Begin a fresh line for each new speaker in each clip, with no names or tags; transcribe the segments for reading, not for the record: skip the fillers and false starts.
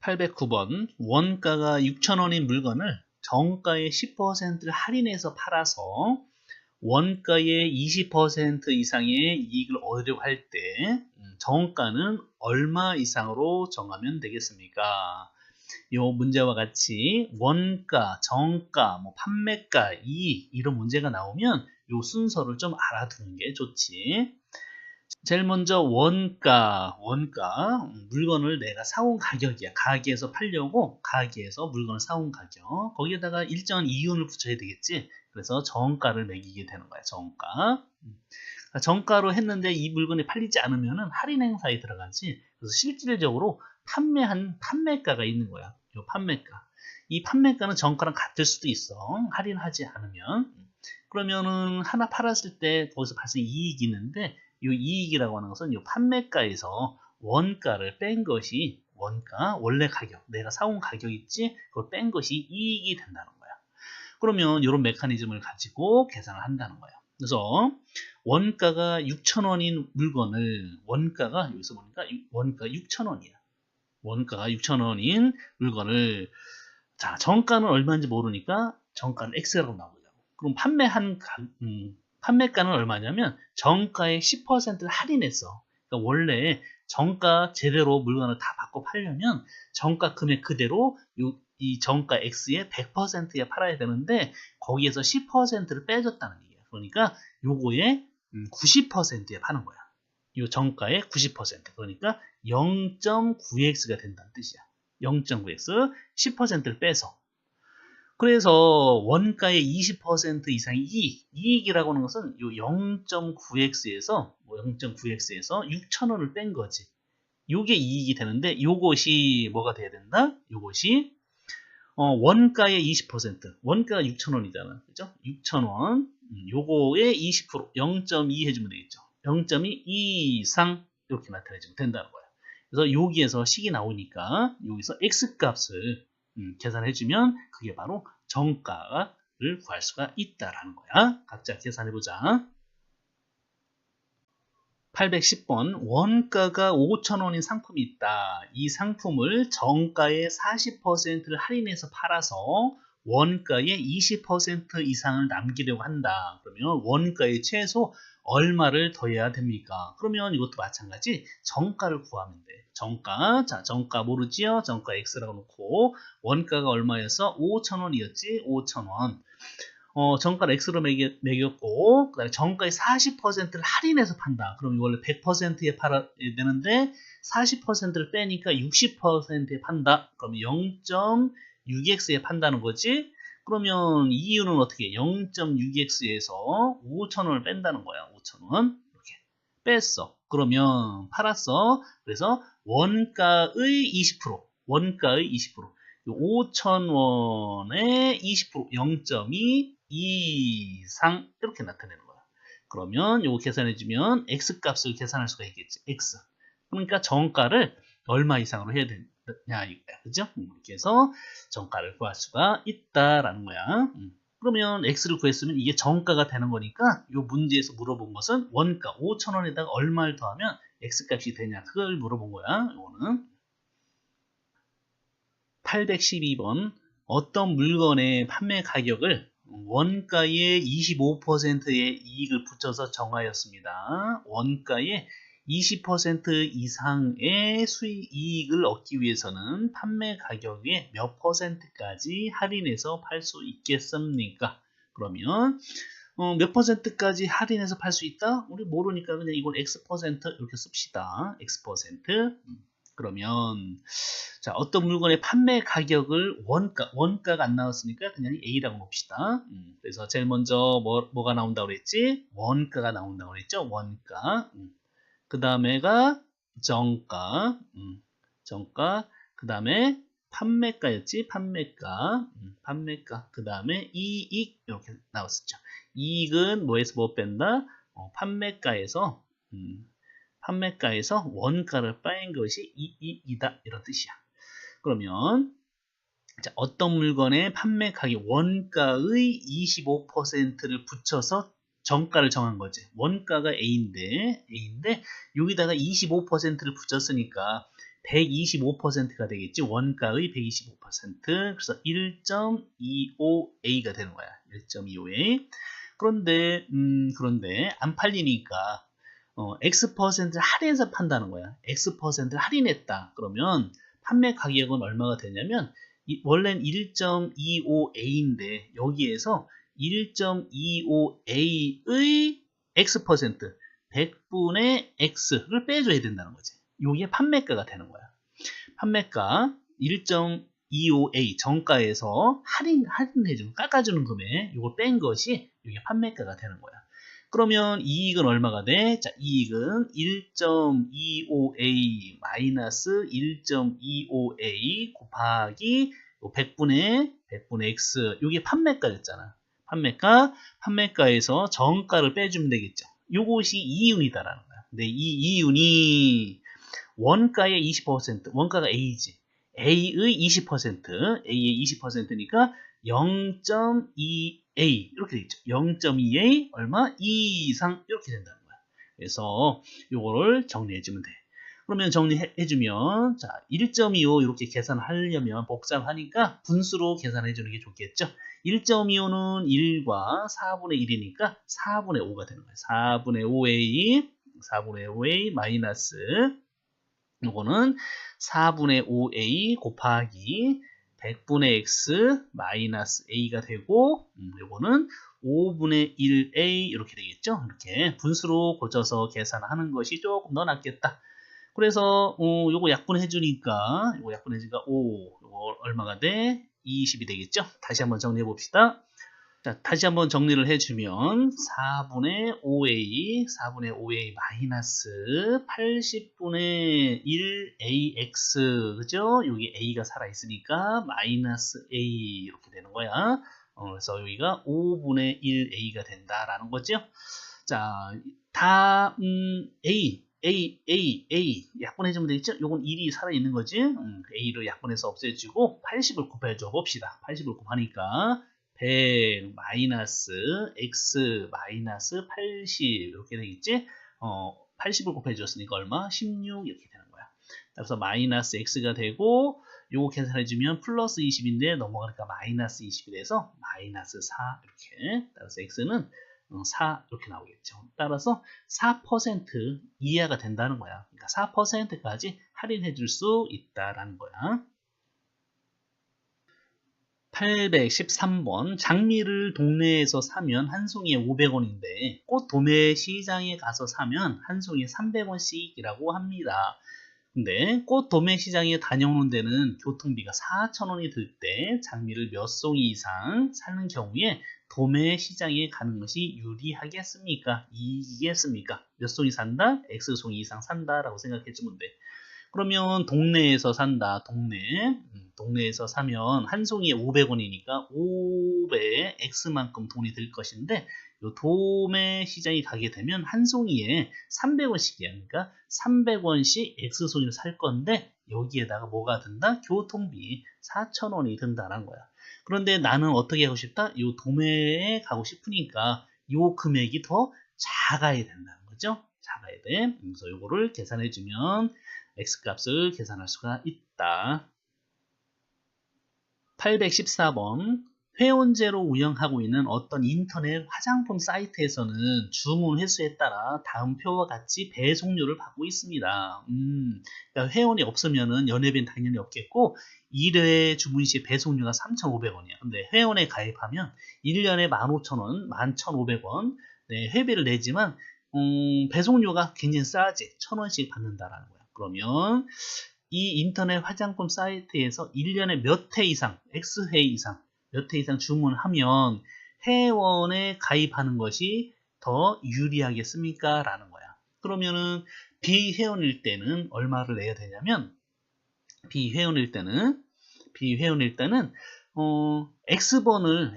809번 원가가 6,000원인 물건을 정가의 10%를 할인해서 팔아서 원가의 20% 이상의 이익을 얻으려고 할 때 정가는 얼마 이상으로 정하면 되겠습니까? 이 문제와 같이 원가, 정가, 판매가, 이익 이런 문제가 나오면 이 순서를 좀 알아두는 게 좋지. 제일 먼저 원가, 물건을 내가 사온 가격이야. 가게에서 팔려고 가게에서 물건을 사온 가격. 거기에다가 일정한 이윤을 붙여야 되겠지. 그래서 정가를 매기게 되는 거야. 정가. 정가로 했는데 이 물건이 팔리지 않으면 할인 행사에 들어가지. 그래서 실질적으로 판매가가 있는 거야. 이 판매가. 이 판매가는 정가랑 같을 수도 있어. 할인하지 않으면. 그러면은 하나 팔았을 때 거기서 발생 이익이 있는데 이 이익이라고 하는 것은 이 판매가에서 원가를 뺀 것이 원가, 원래 가격, 내가 사온 가격 있지? 그걸 뺀 것이 이익이 된다는 거야. 그러면 이런 메커니즘을 가지고 계산을 한다는 거야. 그래서 원가가 6,000원인 물건을 원가가 여기서 보니까 원가 6,000원이야. 원가가 6,000원인 물건을 자 정가는 얼마인지 모르니까 정가는 X라고 나오죠. 그럼 판매가는 얼마냐면 정가의 10%를 할인했어. 그러니까 원래 정가 제대로 물건을 다 받고 팔려면 정가 금액 그대로 이 정가 X의 100%에 팔아야 되는데 거기에서 10%를 빼줬다는 얘기야. 그러니까 요거의 90%에 파는 거야. 이 정가의 90%. 그러니까 0.9x가 된다는 뜻이야. 0.9x 10%를 빼서. 그래서 원가의 20% 이상의 이익이라고 하는 것은 이 0.9x에서 6,000원을 뺀 거지. 요게 이익이 되는데 요것이 뭐가 돼야 된다? 요것이 원가의 20%. 원가가 6,000원이잖아. 그죠? 6,000원. 요거의 20%, 0.2 해주면 되겠죠. 0.2 이상 이렇게 나타내주면 된다는 거야. 그래서 여기에서 식이 나오니까 여기서 x값을 계산해주면 그게 바로 정가를 구할 수가 있다라는 거야. 각자 계산해보자. 810번 원가가 5,000원인 상품이 있다. 이 상품을 정가의 40%를 할인해서 팔아서 원가의 20% 이상을 남기려고 한다. 그러면 원가의 최소 얼마를 더해야 됩니까? 그러면 이것도 마찬가지 정가를 구하면 돼. 정가, 자 정가 모르지요? 정가 X라고 놓고 원가가 얼마였어? 5,000원이었지? 5,000원. 정가를 X로 매겼고 그다음에 정가의 40%를 할인해서 판다. 그럼 원래 100%에 팔아야 되는데 40%를 빼니까 60%에 판다. 그럼 0.6x에 판다는 거지. 그러면 이 이유는 어떻게 0.6x에서 5,000원을 뺀다는 거야. 5,000원 이렇게 뺐어. 그러면 팔았어. 그래서 원가의 20%, 원가의 20%. 5,000원에 20%, 0.2 이상 이렇게 나타내는 거야. 그러면 이거 계산해주면 X값을 계산할 수가 있겠지. X. 그러니까 정가를 얼마 이상으로 해야 되냐 이거야. 그죠? 이렇게 해서 정가를 구할 수가 있다라는 거야. 그러면 X를 구했으면 이게 정가가 되는 거니까 이 문제에서 물어본 것은 원가 5,000원에다가 얼마를 더하면 X값이 되냐 그걸 물어본 거야. 이거는 812번 어떤 물건의 판매 가격을 원가의 25%의 이익을 붙여서 정하였습니다. 원가의 20% 이상의 이익을 얻기 위해서는 판매 가격의 몇 %까지 할인해서 팔 수 있겠습니까? 그러면 몇 %까지 할인해서 팔 수 있다? 우리 모르니까 그냥 이걸 X% 이렇게 씁시다. X%. 그러면 자 어떤 물건의 판매 가격을 원가가 안 나왔으니까 그냥 A라고 봅시다. 그래서 제일 먼저 뭐가 나온다고 그랬지? 원가가 나온다고 그랬죠? 원가. 그 다음에가 정가. 정가. 그 다음에 판매가였지? 판매가. 판매가. 그 다음에 이익 이렇게 나왔었죠. 이익은 뭐에서 뭐 뺀다? 판매가에서 판매가에서 원가를 뺀 것이 이익이다 이런 뜻이야. 그러면 자, 어떤 물건의 판매 가격 원가의 25%를 붙여서 정가를 정한 거지. 원가가 A인데 여기다가 25%를 붙였으니까 125%가 되겠지. 원가의 125%. 그래서 1.25A가 되는 거야. 1.25A. 그런데 안 팔리니까 X% 할인해서 판다는 거야. X% 할인했다. 그러면 판매 가격은 얼마가 되냐면 원래는 1.25A인데 여기에서 1.25A의 X% 100분의 X를 빼줘야 된다는 거지. 이게 판매가가 되는 거야. 판매가 1.25A 정가에서 할인해주는 깎아주는 금액 이걸 뺀 것이 이게 판매가가 되는 거야. 그러면 이익은 얼마가 돼? 자, 이익은 1.25A 마이너스 1.25A 곱하기 100분의 X 이게 판매가였잖아. 판매가에서 정가를 빼주면 되겠죠. 요것이 이윤이다라는 거야. 근데 이 이윤이 원가의 20%, 원가가 A지. A의 20%, A의 20%니까 0.2A 이렇게 되겠죠. 0.2A 얼마? 2 이상 이렇게 된다는 거야. 그래서 요거를 정리해주면 돼. 그러면 정리해주면 자 1.25 이렇게 계산하려면 복잡하니까 분수로 계산해주는 게 좋겠죠. 1.25는 1과 4분의 1이니까 4분의 5가 되는 거예요. 4분의 5A 마이너스 요거는 4분의 5A 곱하기 100분의 X 마이너스 A가 되고 요거는 5분의 1A 이렇게 되겠죠. 이렇게 분수로 고쳐서 계산하는 것이 조금 더 낫겠다. 그래서 요거 약분해 주니까 5 요거 얼마가 돼? 20이 되겠죠. 다시 한번 정리해 봅시다. 자, 다시 한번 정리를 해주면 4분의 5A 마이너스 80분의 1AX 그죠? 여기 A가 살아있으니까 마이너스 A 이렇게 되는 거야. 그래서 여기가 5분의 1A가 된다라는 거죠. 자, 다 A 약분해주면 되겠죠? 요건 1이 살아있는 거지. A를 약분해서 없애주고 80을 곱해줘 봅시다. 80을 곱하니까 100 마이너스 x 마이너스 80 이렇게 되겠지? 80을 곱해줬으니까 얼마? 16 이렇게 되는 거야. 그래서 마이너스 x가 되고 요거 계산해주면 플러스 20인데 넘어가니까 마이너스 20이 돼서 마이너스 4 이렇게. 따라서 x는 4 이렇게 나오겠죠. 따라서 4% 이하가 된다는 거야. 그러니까 4%까지 할인해 줄 수 있다라는 거야. 813번 장미를 동네에서 사면 한 송이에 500원인데 꽃 도매 시장에 가서 사면 한 송이에 300원씩이라고 합니다. 근데 꽃 도매 시장에 다녀오는 데는 교통비가 4,000원이 들 때 장미를 몇 송이 이상 사는 경우에 도매 시장에 가는 것이 유리하겠습니까? 이익이겠습니까? 몇 송이 산다? X송이 이상 산다라고 생각해 주면 돼. 그러면 동네에서 산다. 동네에서 사면 한 송이에 500원이니까 5배 X만큼 돈이 들 것인데 요 도매 시장에 가게 되면 한 송이에 300원씩이야. 그러니까 300원씩 X송이를 살 건데 여기에다가 뭐가 든다? 교통비 4,000원이 든다는 거야. 그런데 나는 어떻게 하고 싶다? 요 도매에 가고 싶으니까 요 금액이 더 작아야 된다는 거죠. 작아야 돼. 그래서 요거를 계산해 주면 X값을 계산할 수가 있다. 814번 회원제로 운영하고 있는 어떤 인터넷 화장품 사이트에서는 주문 횟수에 따라 다음 표와 같이 배송료를 받고 있습니다. 그러니까 회원이 없으면은 연회비는 당연히 없겠고 1회 주문 시 배송료가 3,500원이야. 근데 회원에 가입하면 1년에 15,000원, 11,500원 네, 회비를 내지만 배송료가 굉장히 싸지. 1,000원씩 받는다라는 거야. 그러면 이 인터넷 화장품 사이트에서 1년에 몇 회 이상, X회 이상, 몇 회 이상 주문하면 회원에 가입하는 것이 더 유리하겠습니까? 라는 거야. 그러면은 비회원일 때는 얼마를 내야 되냐면 비회원일 때는 X번을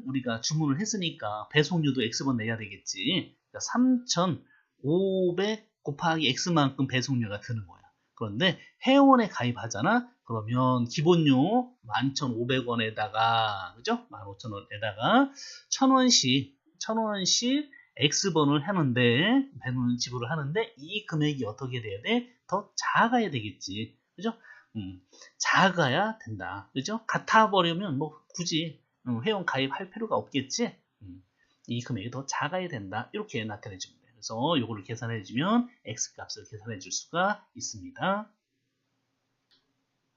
우리가 주문을 했으니까 배송료도 X번 내야 되겠지. 그러니까 3,500 곱하기 X만큼 배송료가 드는 거야. 그런데 회원에 가입하잖아? 그러면 기본료 11,500원에다가, 그죠? 15,000원에다가 1,000원씩 X번을 하는데, 배송 지불을 하는데, 이 금액이 어떻게 돼야 돼? 더 작아야 되겠지. 그죠? 작아야 된다. 그죠? 같아 버리면 뭐 굳이 회원 가입할 필요가 없겠지. 이 금액이 더 작아야 된다. 이렇게 나타내 주면 돼요. 그래서 요거를 계산해 주면 X 값을 계산해 줄 수가 있습니다.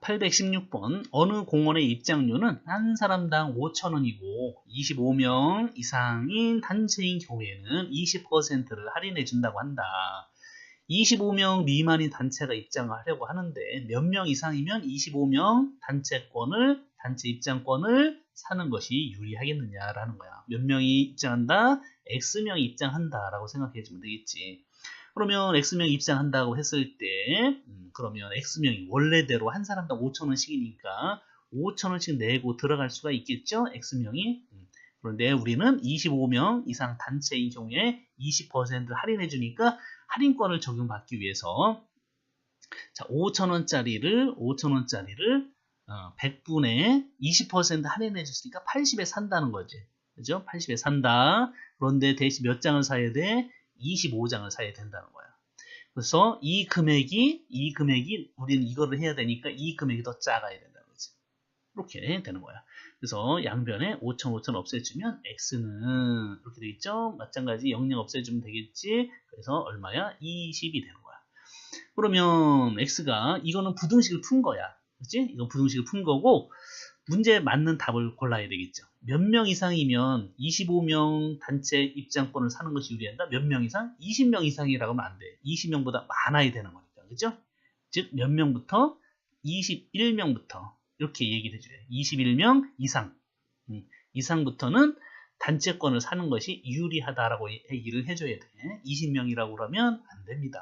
816번 어느 공원의 입장료는 한 사람당 5,000원이고 25명 이상인 단체인 경우에는 20%를 할인해 준다고 한다. 25명 미만인 단체가 입장을 하려고 하는데 몇 명 이상이면 25명 단체 입장권을 사는 것이 유리하겠느냐라는 거야. 몇 명이 입장한다? X명이 입장한다 라고 생각해 주면 되겠지. 그러면 X명 입장한다고 했을 때 그러면 X명이 원래대로 한 사람당 5,000원씩이니까 5,000원씩 내고 들어갈 수가 있겠죠? X명이. 그런데 우리는 25명 이상 단체인 경우에 20% 할인해 주니까 할인권을 적용받기 위해서 자, 5,000원짜리를 100분에 20% 할인해 줬으니까 80에 산다는 거지. 그죠? 80에 산다. 그런데 대신 몇 장을 사야 돼? 25장을 사야 된다는 거야. 그래서 이 금액이 우리는 이거를 해야 되니까 이 금액이 더 작아야 된다는 거지. 이렇게 되는 거야. 그래서 양변에 5,000, 5,000 없애주면 X는 이렇게 되겠죠? 마찬가지 00 없애주면 되겠지? 그래서 얼마야? 20이 되는 거야. 그러면 X가 이거는 부등식을 푼 거야. 그렇지? 이건 부등식을 푼 거고 문제에 맞는 답을 골라야 되겠죠. 몇 명 이상이면 25명 단체 입장권을 사는 것이 유리한다. 몇 명 이상? 20명 이상이라고 하면 안 돼. 20명보다 많아야 되는 거니까. 그죠? 즉, 몇 명부터? 21명부터. 이렇게 얘기를 해줘요. 21명 이상. 이상부터는 단체권을 사는 것이 유리하다라고 얘기를 해줘야 돼. 20명이라고 그러면 안 됩니다.